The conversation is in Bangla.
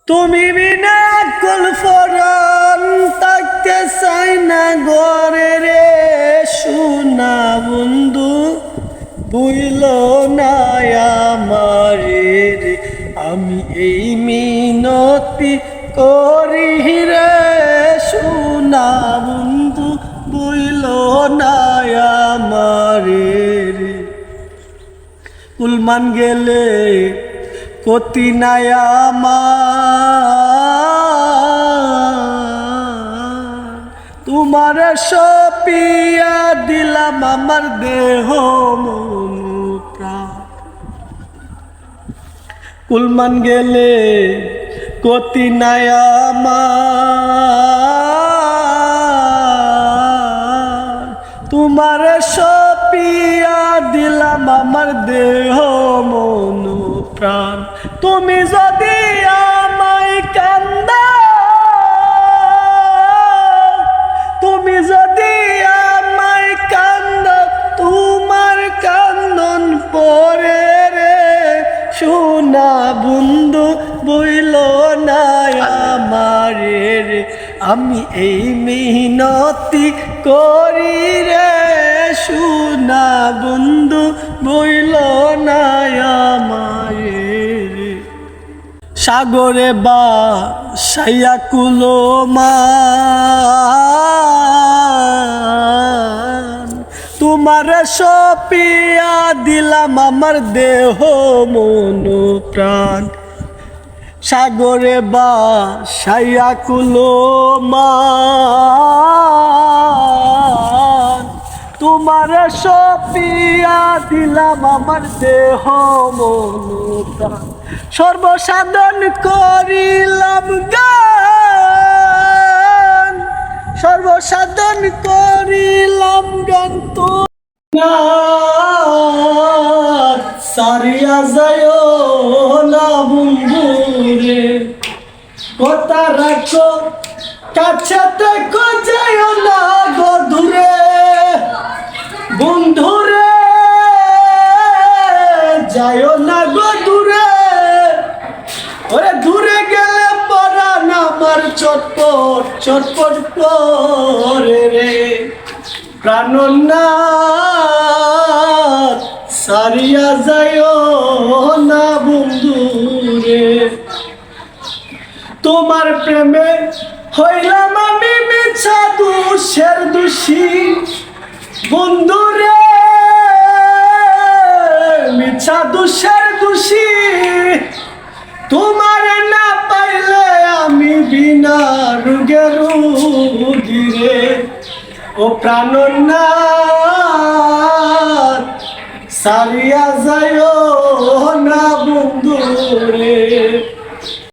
তুমি বিনা কুল ফরন তাকে চাই না গরে রে সোনা বন্ধু বুইল না আমারে রে আমি এই মিনতি করি রে সোনা বন্ধু বুইল না আমারে রে কুলমান গেলে কতি নাই আমার তোমার সপিয়া দিলাম আমার দেহ মন প্রাণ কুলমান গেলে কতি নাই আমার তোমার সপিয়া দিলাম আমার দেহ মন প্রাণ তুমি যদি আমায় কান্দাও তুমি যদি আমায় কান্দাও তোমার কান্দন পরে রে সোনা বন্ধু বইল না আমারে রে আমি এই মিনতি করি রে সোনা বন্ধু বইল না আমারে রে সাগরে বা সাইয়া কুলো মান তোমার সপিয়া দিলাম আমার দেহ মন প্রাণ সাগরে বা সাইয়া কুলো মান তোমার সপিয়া দিলাম আমার দেহ মন প্রাণ সর্বসাধন করিলাম গান সর্বসাধন করিলাম গান তো সারিয়া যায় না বন্ধুরে কথা রাখো কাছেতে যায় না গো দূরে বন্ধুরে যায় না গো দূরে ওরে দূরে গেলে পরাণ আমার চটপট চটপট করে রে প্রাণনাথ সারিয়া যায় না বন্ধুরে তোমার প্রেমে হইলাম আমি মিছা দোষের দোষী বন্ধুরে মিছা দোষের দোষী তোমার না পাইলে আমি বিনা রোগে রোগী রে ও প্রাণনাথ সারিয়া যায়